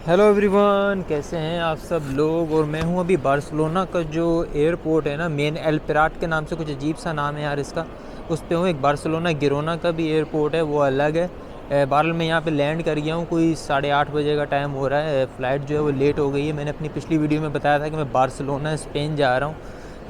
Hello everyone, कैसे हैं आप सब लोग। और मैं हूं अभी बार्सिलोना का जो एयरपोर्ट है ना, मेन एल पिराट के नाम से, कुछ अजीब सा नाम है यार इसका, उस पे हूँ। एक बार्सिलोना गिरोना का भी एयरपोर्ट है, वो अलग है। बहरहाल मैं यहाँ पे लैंड कर गया हूँ, कोई 8:30 बजे का टाइम हो रहा है। फ़्लाइट जो है वो लेट हो गई है। मैंने अपनी पिछली वीडियो में बताया था कि मैं बार्सिलोना स्पेन जा रहा हूँ।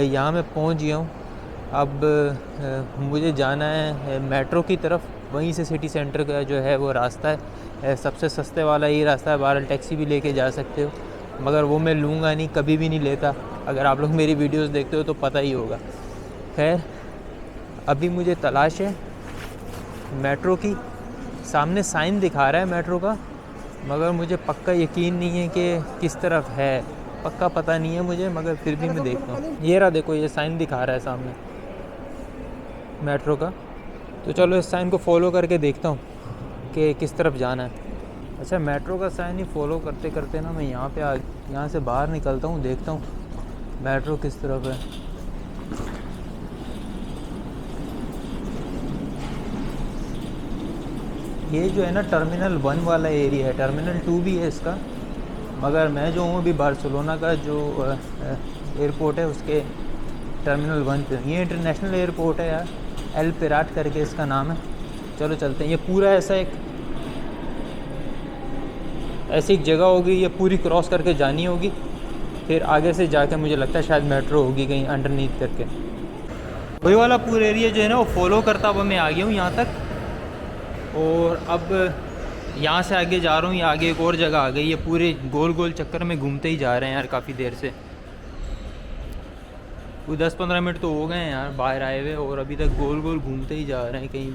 यहाँ मैं पहुँच गया हूँ। अब मुझे जाना है मेट्रो की तरफ, वहीं से सिटी सेंटर का जो है वो रास्ता है। सबसे सस्ते वाला ही रास्ता है। बहरहाल टैक्सी भी लेके जा सकते हो, मगर वो मैं लूँगा नहीं, कभी भी नहीं लेता। अगर आप लोग मेरी वीडियोस देखते हो तो पता ही होगा। खैर, अभी मुझे तलाश है मेट्रो की। सामने साइन दिखा रहा है मेट्रो का, मगर मुझे पक्का यकीन नहीं है कि किस तरफ है। पक्का पता नहीं है मुझे, मगर फिर भी मैं देखता हूँ। ये रहा, देखो, ये साइन दिखा रहा है सामने मेट्रो का। तो चलो इस साइन को फॉलो करके देखता हूँ कि किस तरफ जाना है। अच्छा, मेट्रो का साइन ही फॉलो करते करते ना मैं यहाँ पे यहाँ से बाहर निकलता हूँ, देखता हूँ मेट्रो किस तरफ है। ये जो है ना टर्मिनल 1 वाला एरिया है, टर्मिनल 2 भी है इसका, मगर मैं जो हूँ अभी बार्सिलोना का जो एयरपोर्ट है उसके टर्मिनल 1 पे। ये इंटरनेशनल एयरपोर्ट है यार, एल पिराट करके इसका नाम है। चलो चलते हैं। ये पूरा ऐसी एक जगह होगी, ये पूरी क्रॉस करके जानी होगी, फिर आगे से जाके मुझे लगता है शायद मेट्रो होगी कहीं अंडरनीथ करके। वही वाला पूरा एरिया जो है ना वो फॉलो करता हुआ मैं आ गया हूँ यहाँ तक। और अब यहाँ से आगे जा रहा हूँ, ये आगे एक और जगह आ गई। ये पूरे गोल गोल चक्कर में घूमते ही जा रहे हैं यार काफ़ी देर से। वो 10-15 मिनट तो हो गए हैं यार बाहर आए हुए, और अभी तक गोल गोल घूमते ही जा रहे हैं। कहीं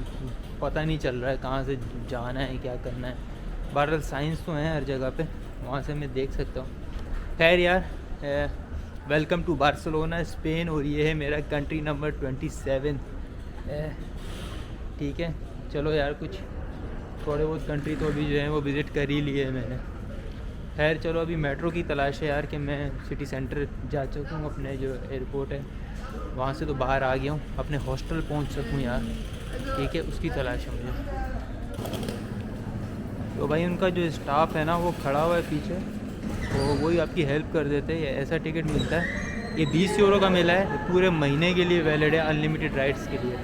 पता नहीं चल रहा है कहाँ से जाना है, क्या करना है। बहरहाल साइंस तो है हर जगह पे, वहाँ से मैं देख सकता हूँ। खैर यार, वेलकम टू बार्सिलोना स्पेन, और ये है मेरा कंट्री नंबर 27। ठीक है, चलो यार, कुछ थोड़े बहुत कंट्री तो अभी जो है वो विज़िट कर ही लिए मैंने। खैर चलो, अभी मेट्रो की तलाश है यार कि मैं सिटी सेंटर जा चुका हूँ, अपने जो एयरपोर्ट है वहाँ से तो बाहर आ गया हूँ, अपने हॉस्टल पहुँच सकूँ यार। ठीक है, उसकी तलाश है मुझे। तो भाई उनका जो स्टाफ है ना वो खड़ा हुआ है पीछे, तो वही आपकी हेल्प कर देते हैं। ऐसा टिकट मिलता है, ये 20 यूरो का मिला है, पूरे महीने के लिए वैलिड है, अनलिमिटेड राइड्स के लिए।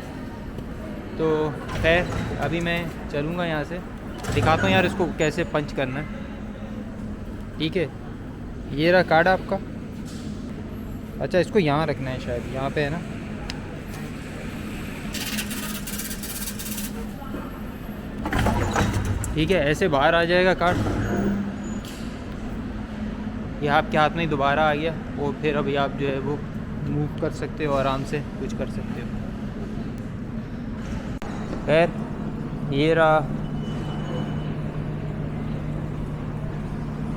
तो खैर अभी मैं चलूँगा यहाँ से, दिखाता हूँ यार इसको कैसे पंच करना है। ठीक है, ये रहा कार्ड आपका। अच्छा, इसको यहाँ रखना है, शायद यहाँ पे है ना। ठीक है, ऐसे बाहर आ जाएगा कार्ड, ये आपके हाथ में ही दोबारा आ गया। और फिर अभी आप जो है वो मूव कर सकते हो, आराम से कुछ कर सकते हो। खैर,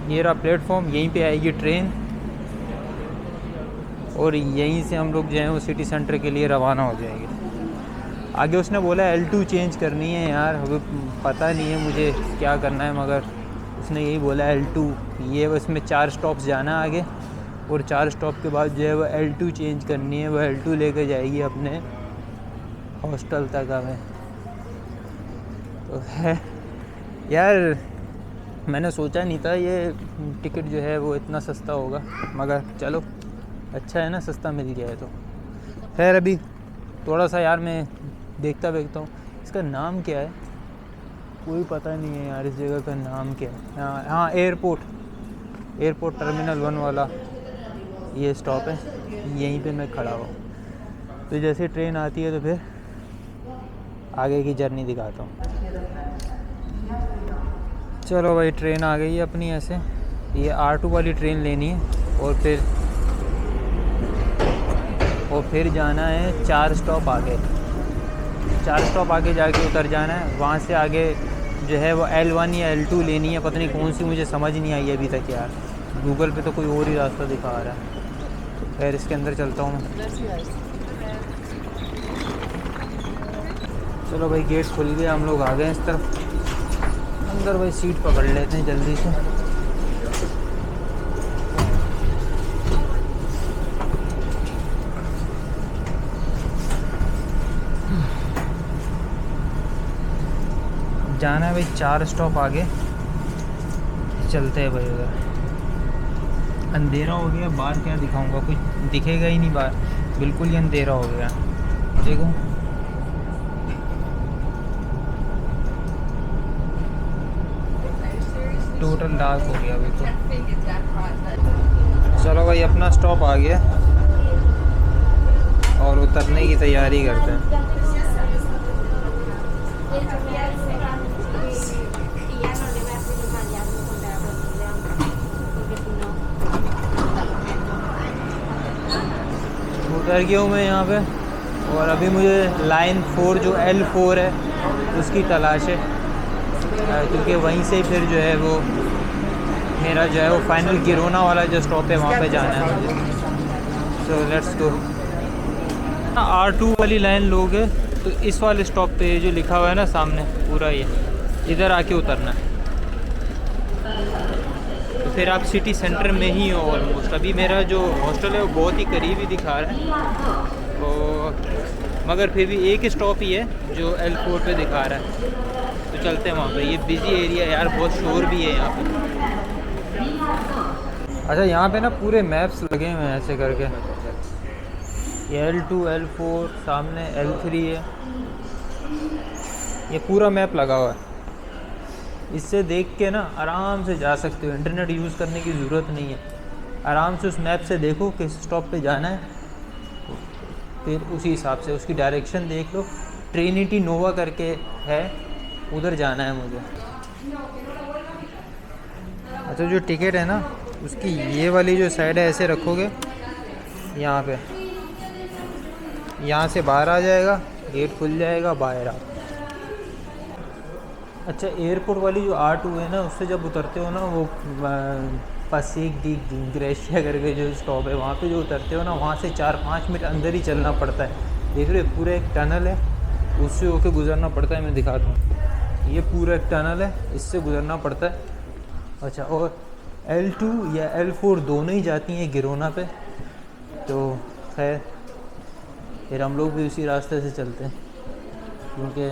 ये रहा प्लेटफॉर्म, यहीं पे आएगी ट्रेन, और यहीं से हम लोग जो हैं वो सिटी सेंटर के लिए रवाना हो जाएंगे। आगे उसने बोला L2 चेंज करनी है यार, अभी पता नहीं है मुझे क्या करना है, मगर उसने यही बोला L2। ये इसमें 4 स्टॉप्स जाना आगे, और 4 स्टॉप के बाद जो है वो L2 चेंज करनी है। वो L2 लेकर जाएगी अपने हॉस्टल तक हमें। तो है यार, मैंने सोचा नहीं था ये टिकट जो है वो इतना सस्ता होगा, मगर चलो अच्छा है ना, सस्ता मिल गया है तो। खैर अभी थोड़ा सा यार मैं देखता हूँ इसका नाम क्या है, कोई पता नहीं है यार इस जगह का नाम क्या है। हाँ, एयरपोर्ट टर्मिनल 1 वाला ये स्टॉप है, यहीं पे मैं खड़ा हुआ। तो जैसे ट्रेन आती है तो फिर आगे की जर्नी दिखाता हूँ। चलो भाई, ट्रेन आ गई है अपनी। ऐसे ये R2 वाली ट्रेन लेनी है, और फिर जाना है 4 स्टॉप आगे। 4 स्टॉप आगे जाके उतर जाना है। वहाँ से आगे जो है वो L1 या L2 लेनी है, पता नहीं कौन सी, मुझे समझ नहीं आई अभी तक यार। गूगल पे तो कोई और ही रास्ता दिखा रहा है। तो खैर इसके अंदर चलता हूँ मैं। चलो भाई, गेट खुल गया, हम लोग आ गए इस तरफ अंदर। भाई सीट पकड़ लेते हैं जल्दी से। जाना है भाई 4 स्टॉप आगे, चलते हैं भाई उधर। अंधेरा हो गया, बाहर क्या दिखाऊंगा, कुछ दिखेगा ही नहीं बाहर, बिल्कुल ही अंधेरा हो गया। देखो टोटल डार्क हो गया अभी तो। चलो भाई अपना स्टॉप आ गया और उतरने की तैयारी करते हैं। उतर गया हूँ मैं यहाँ पे और अभी मुझे लाइन 4 जो L4 है उसकी तलाश है, क्योंकि वहीं से फिर जो है वो मेरा जो है वो फाइनल गिरोना वाला जो स्टॉप है वहाँ पे जाना है मुझे। So let's go. R2 वाली लाइन लोगे तो इस वाले स्टॉप पे जो लिखा हुआ है ना सामने पूरा ये इधर आके उतरना है, तो फिर आप सिटी सेंटर में ही हो ऑलमोस्ट। अभी मेरा जो हॉस्टल है वो बहुत ही करीब ही दिखा रहा है, तो मगर फिर भी एक ही स्टॉप ही है जो L4 पे दिखा रहा है, तो चलते हैं वहाँ पे। ये बिज़ी एरिया है यार, बहुत शोर भी है यहाँ पे। अच्छा यहाँ पे ना पूरे मैप्स लगे हुए हैं ऐसे करके, ये L2 L4 सामने L3 है, ये पूरा मैप लगा हुआ है। इससे देख के ना आराम से जा सकते हो, इंटरनेट यूज़ करने की ज़रूरत नहीं है। आराम से उस मैप से देखो किस स्टॉप पे जाना है, फिर उसी हिसाब से उसकी डायरेक्शन देख लो। ट्रिनिटी नोवा करके है, उधर जाना है मुझे। अच्छा जो टिकट है ना उसकी ये वाली जो साइड है ऐसे रखोगे यहाँ पे, यहाँ से बाहर आ जाएगा, गेट खुल जाएगा, बाहर आओ। अच्छा एयरपोर्ट वाली जो R2 है ना उससे जब उतरते हो ना वो पासिक दी ग्रेशिया करके जो स्टॉप है वहाँ पे जो उतरते हो ना वहाँ से 4-5 मिनट अंदर ही चलना पड़ता है। देख रहे हो पूरा एक टनल है, उससे होके गुजरना पड़ता है। मैं दिखाता हूँ, ये पूरा एक टनल है, इससे गुजरना पड़ता है। अच्छा और L2 या L4 दोनों ही जाती हैं गिरोना पे, तो खैर फिर हम लोग भी उसी रास्ते से चलते हैं, क्योंकि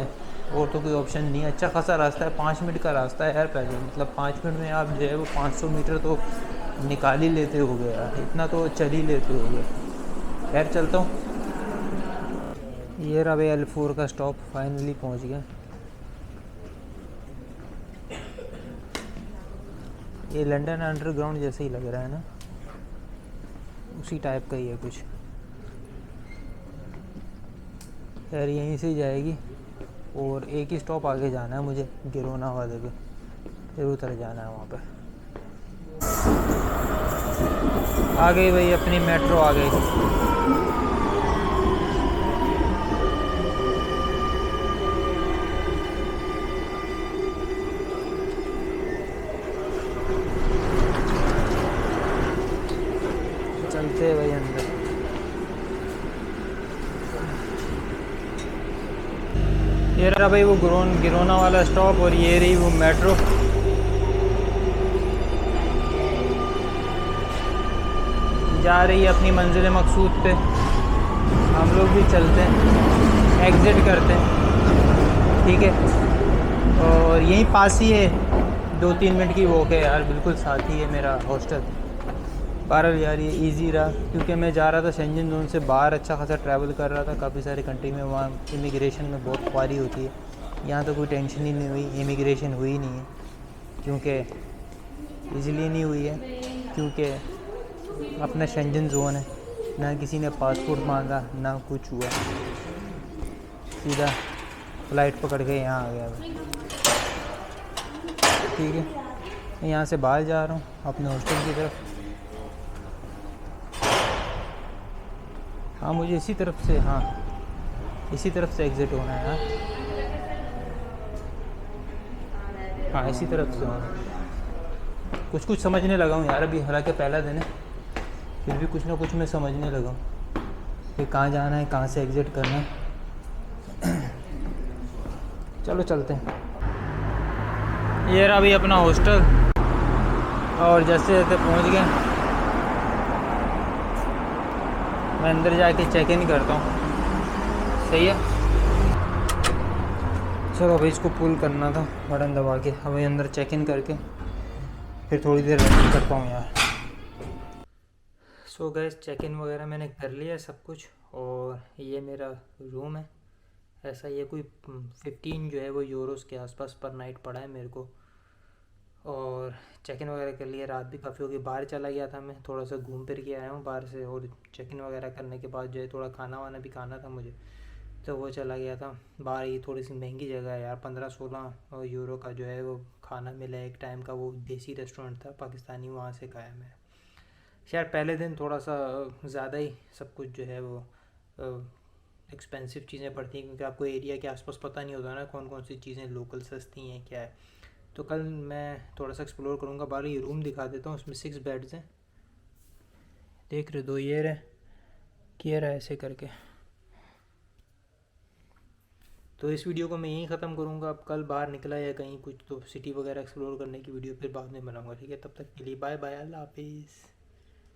और तो कोई ऑप्शन नहीं है। अच्छा खासा रास्ता है, 5 मिनट का रास्ता है यार पैदल, मतलब 5 मिनट में आप जो है वो 500 मीटर तो निकाल ही लेते होगे यार, इतना तो चल ही लेते होगे। खैर चलता हूँ। ये रहा भाई L4 का स्टॉप, फाइनली पहुँच गया। ये लंदन अंडरग्राउंड जैसे ही लग रहा है ना, उसी टाइप का ही है कुछ। खैर यहीं से जाएगी और एक ही स्टॉप आगे जाना है मुझे गिरोना वाले पे, फिर उतर जाना है वहाँ पे। आ गई भाई अपनी मेट्रो आ गई। चलते हैं भाई अंदर। ये रहा भाई वो गिरोना वाला स्टॉप और ये रही वो मेट्रो। जा रही है अपनी मंजिल मकसूद पे, हम लोग भी चलते हैं, एग्ज़िट करते हैं, ठीक है। और यहीं पास ही है, 2-3 मिनट की वॉक है यार, बिल्कुल साथ ही है मेरा हॉस्टल। बहरहाल यार ये इजी रहा, क्योंकि मैं जा रहा था शेंजन जोन से बाहर, अच्छा खासा ट्रैवल कर रहा था काफ़ी सारी कंट्री में, वहाँ इमिग्रेशन में बहुत ख्वारी होती है। यहाँ तो कोई टेंशन ही नहीं हुई, इमिग्रेशन हुई नहीं है, क्योंकि इजीली नहीं हुई है, क्योंकि अपना शेंजन जोन है, ना किसी ने पासपोर्ट मांगा ना कुछ हुआ, सीधा फ़्लाइट पकड़ के यहाँ आ गया। ठीक है, मैं यहाँ से बाहर जा रहा हूँ अपने हॉस्टल की तरफ। हाँ मुझे इसी तरफ से, हाँ इसी तरफ से एग्ज़िट होना है यार, हाँ इसी तरफ से होना। कुछ समझने लगा हूँ यार अभी, हालांकि पहला दिन है, फिर भी कुछ ना कुछ मैं समझने लगा हूँ कि कहाँ जाना है, कहाँ से एग्ज़िट करना है। चलो चलते हैं। ये रहा अभी अपना हॉस्टल, और जैसे जैसे पहुँच गए मैं अंदर जाके चेक इन करता हूँ, सही है। चलो भाई इसको पुल करना था बटन दबा के, हमें अंदर चेक इन करके फिर थोड़ी देर रेस्ट करता हूँ यार। सो गैस चेक इन वगैरह मैंने कर लिया सब कुछ, और ये मेरा रूम है। ऐसा ये कोई 15 जो है वो यूरोस के आसपास पर नाइट पड़ा है मेरे को। और चेक इन वगैरह कर लिया, रात भी काफ़ी हो गई, बाहर चला गया था मैं, थोड़ा सा घूम फिर के आया हूँ बाहर से। और चेक इन वगैरह करने के बाद जो है थोड़ा खाना वाना भी खाना था मुझे, तो वो चला गया था बाहर। ये थोड़ी सी महंगी जगह है यार, 15-16 यूरो का जो है वो खाना मिला एक टाइम का। वो देसी रेस्टोरेंट था पाकिस्तानी, वहाँ से खाया मैं। शायद पहले दिन थोड़ा सा ज़्यादा ही सब कुछ जो है वो एक्सपेंसिव चीज़ें पड़ती हैं, क्योंकि आपको एरिया के आसपास पता नहीं होता ना कौन कौन सी चीज़ें लोकल सस्ती हैं क्या है। तो कल मैं थोड़ा सा एक्सप्लोर करूँगा बाहर। ये रूम दिखा देता हूँ, उसमें 6 बेड्स हैं, देख रहे 2 ये रहे, किया रहा ऐसे करके। तो इस वीडियो को मैं यहीं ख़त्म करूँगा। अब कल बाहर निकला या कहीं कुछ तो सिटी वगैरह एक्सप्लोर करने की वीडियो फिर बाद में बनाऊँगा, ठीक है। तब तक के लिए बाय बाय, अल्लाह हाफिज़।